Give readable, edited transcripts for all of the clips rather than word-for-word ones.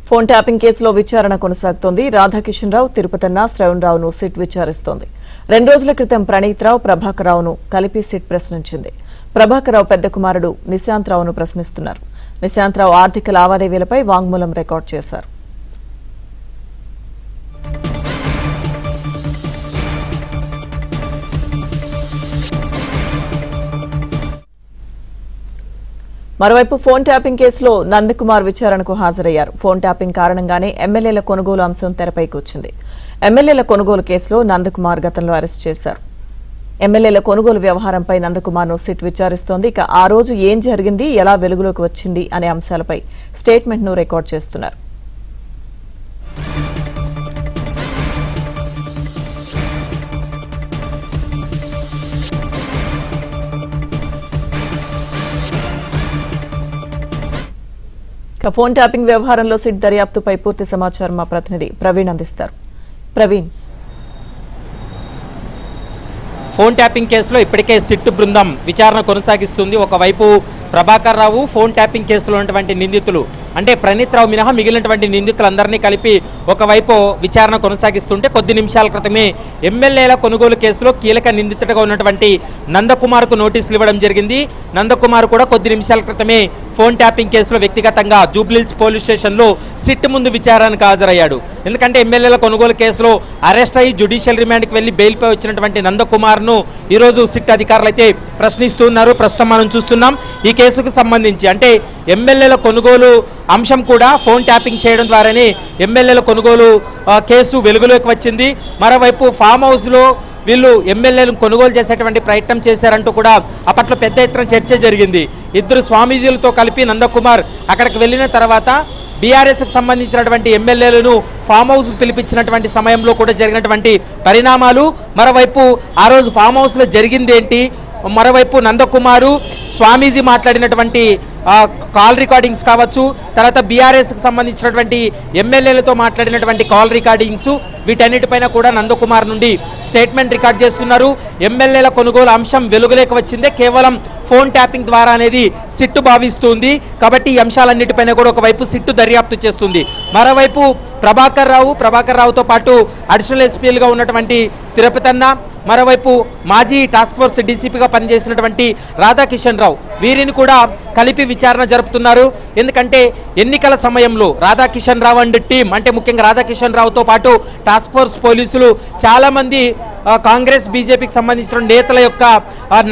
Phone tapping కేసులో విచారణ కొనసాగుతోంది. రాధాకిషన్ రావు, తిరుపతన్న, శ్రవణ్ రావును సిట్ విచారిస్తోంది. 2 రోజుల క్రితం ప్రణీత్ రావు, ప్రభాకర్ రావును కలిపి సిట్ ప్రశ్నించింది. ప్రభాకర్ రావు పెద్ద కుమారుడు నిశాంత్ రావును ప్రశ్నిస్తున్నారు. నిశాంత్ రావు ఆర్థిక లావాదేవీలపై వాంగ్మూలం రికార్డు చేశారు. మరోవైపు ఫోన్ ట్యాపింగ్ కేసులో నందకుమార్ విచారణకు హాజరయ్యారు. ఫోన్ ట్యాపింగ్ కారణంగానే ఎమ్మెల్యేల కొనుగోలు అంశం తెరపైకి వచ్చింది. ఎమ్మెల్యేల కొనుగోలు కేసులో నందకుమార్ గతంలో అరెస్ట్ చేశారు. ఎమ్మెల్యేల కొనుగోలు వ్యవహారంపై నందకుమార్ను సిట్ విచారిస్తోంది. ఇక ఆ రోజు ఏం జరిగింది, ఎలా వెలుగులోకి వచ్చింది అనే అంశాలపై స్టేట్మెంట్ను రికార్డు చేస్తున్నారు. ఫోన్ ట్యాపింగ్ వ్యవహారంలో సిట్ దర్యాప్తుపై పూర్తి సమాచారం మా ప్రతినిధి ప్రవీణ్ అందిస్తారు. ప్రవీణ్, ఫోన్ ట్యాపింగ్ కేసులో ఇప్పటికే సిట్ బృందం విచారణ కొనసాగిస్తుంది. ఒకవైపు ప్రభాకర్ రావు, ఫోన్ ట్యాపింగ్ కేసులో ఉన్నటువంటి నిందితులు అంటే ప్రణీత్ రావు మినహా మిగిలినటువంటి నిందితులందరినీ కలిపి ఒకవైపు విచారణ కొనసాగిస్తుంటే కొద్ది నిమిషాల క్రితమే ఎమ్మెల్యేల కొనుగోలు కేసులో కీలక నిందితుడిగా ఉన్నటువంటి నందకుమార్కు నోటీసులు ఇవ్వడం జరిగింది. నందకుమార్ కూడా కొద్ది నిమిషాల క్రితమే ఫోన్ ట్యాపింగ్ కేసులో వ్యక్తిగతంగా జూబ్లీహిల్స్ పోలీస్ స్టేషన్లో సిట్ ముందు విచారణకు హాజరయ్యాడు. ఎందుకంటే ఎమ్మెల్యేల కొనుగోలు కేసులో అరెస్ట్ అయ్యి జ్యుడిషియల్ రిమాండ్కి వెళ్లి బెయిల్పై వచ్చినటువంటి నందకుమార్ను ఈరోజు సిట్ అధికారులు అయితే ప్రశ్నిస్తున్నారు. ప్రస్తుతం మనం చూస్తున్నాం ఈ కేసుకు సంబంధించి అంటే ఎమ్మెల్యేల కొనుగోలు అంశం కూడా ఫోన్ ట్యాపింగ్ చేయడం ద్వారానే ఎమ్మెల్యేల కొనుగోలు కేసు వెలుగులోకి వచ్చింది. మరోవైపు ఫామ్ హౌస్లో వీళ్ళు ఎమ్మెల్యేలను కొనుగోలు చేసేటువంటి ప్రయత్నం చేశారంటూ కూడా అప్పట్లో పెద్ద ఎత్తున చర్చ జరిగింది. 2 స్వామీజీలతో కలిపి నందకుమార్ అక్కడికి వెళ్ళిన తర్వాత బీఆర్ఎస్కి సంబంధించినటువంటి ఎమ్మెల్యేలను ఫామ్ హౌస్కు పిలిపించినటువంటి సమయంలో కూడా జరిగినటువంటి పరిణామాలు, మరోవైపు ఆ రోజు ఫామ్ హౌస్లో జరిగింది ఏంటి, మరోవైపు నందకుమారు స్వామీజీ మాట్లాడినటువంటి కాల్ రికార్డింగ్స్ కావచ్చు, తర్వాత బీఆర్ఎస్కి సంబంధించినటువంటి ఎమ్మెల్యేలతో మాట్లాడినటువంటి కాల్ రికార్డింగ్స్, వీటన్నిటిపైన కూడా నందకుమార్ నుండి స్టేట్మెంట్ రికార్డ్ చేస్తున్నారు. ఎమ్మెల్యేల కొనుగోలు అంశం వెలుగులోకి వచ్చిందే కేవలం ఫోన్ ట్యాపింగ్ ద్వారా అనేది సిట్టు భావిస్తుంది. కాబట్టి ఈ అంశాలన్నిటిపైన కూడా ఒకవైపు సిట్టు దర్యాప్తు చేస్తుంది. మరోవైపు ప్రభాకర్ రావుతో పాటు అడిషనల్ ఎస్పీలుగా ఉన్నటువంటి తిరుపతన్న, మరోవైపు మాజీ టాస్క్ ఫోర్స్ డీసీపీగా పనిచేసినటువంటి రాధాకిషన్ రావు, వీరిని కూడా కలిపి విచారణ జరుపుతున్నారు. ఎందుకంటే ఎన్నికల సమయంలో రాధాకిషన్ రావు అండ్ టీం అంటే ముఖ్యంగా రాధాకిషన్ రావుతో పాటు టాస్క్ ఫోర్స్ పోలీసులు చాలామంది కాంగ్రెస్ బీజేపీకి సంబంధించిన నేతల యొక్క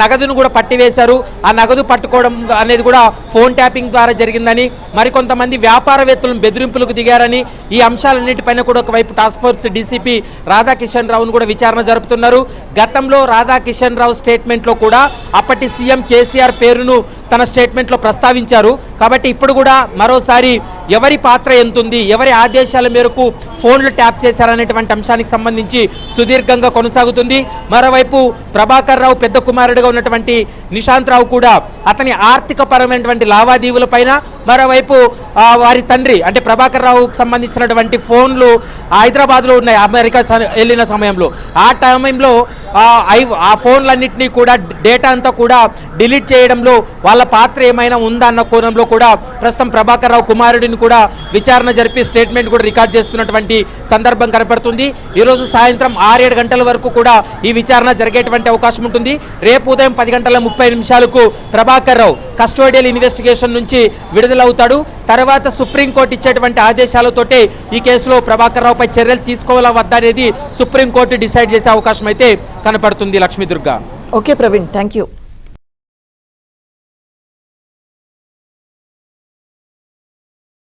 నగదును కూడా పట్టివేశారు. ఆ నగదు పట్టుకోవడం అనేది కూడా ఫోన్ ట్యాపింగ్ ద్వారా జరిగిందని, మరికొంతమంది వ్యాపారవేత్తలను బెదిరింపులకు దిగారని, ఈ అంశాలన్నింటిపైన కూడా ఒకవైపు టాస్క్ ఫోర్స్ డీసీపీ రాధాకిషన్ రావును కూడా విచారణ జరుపుతున్నారు. గతంలో రాధాకిషన్ రావు స్టేట్మెంట్లో కూడా అప్పటి సీఎం కేసీఆర్ పేరును తన స్టేట్మెంట్లో ప్రస్తావించారు. కాబట్టి ఇప్పుడు కూడా మరోసారి ఎవరి పాత్ర ఎంతుంది, ఎవరి ఆదేశాల మేరకు ఫోన్లు ట్యాప్ చేశారనేటువంటి అంశానికి సంబంధించి సుదీర్ఘంగా కొనసాగుతుంది. మరోవైపు ప్రభాకర్ రావు పెద్ద కుమారుడిగా ఉన్నటువంటి నిశాంత్ రావు కూడా అతని ఆర్థిక పరమైనటువంటి లావాదేవీలపైన, మరోవైపు వారి తండ్రి అంటే ప్రభాకర్ రావుకు సంబంధించినటువంటి ఫోన్లు హైదరాబాద్లో ఉన్నాయి అమెరికా వెళ్ళిన సమయంలో. ఆ టైంలో ఆ ఫోన్లన్నింటినీ కూడా డేటా అంతా కూడా డిలీట్ చేయడంలో వాళ్ళ పాత్ర ఏమైనా ఉందా అన్న కోణంలో కూడా ప్రస్తుతం ప్రభాకర్ రావు కుమారుడిని కూడా విచారణ జరిపి స్టేట్మెంట్ కూడా రికార్డ్ చేస్తున్నటువంటి సందర్భం కనపడుతుంది. ఈరోజు సాయంత్రం 6-7 గంటల వరకు కూడా ఈ విచారణ జరిగేటువంటి అవకాశం ఉంటుంది. రేపు ఉదయం 10:30 ప్రభాకర్ రావు కస్టోడియల్ ఇన్వెస్టిగేషన్ నుంచి విడుదలవుతాడు. తర్వాత సుప్రీంకోర్టు ఇచ్చేటువంటి ఆదేశాలతోటే ఈ కేసులో ప్రభాకర్ రావుపై చర్యలు తీసుకోవాలా వద్దా అనేది సుప్రీంకోర్టు డిసైడ్ చేసే అవకాశం అయితే కనపడుతుంది. Lakshmi Durga. Okay Praveen, thank you.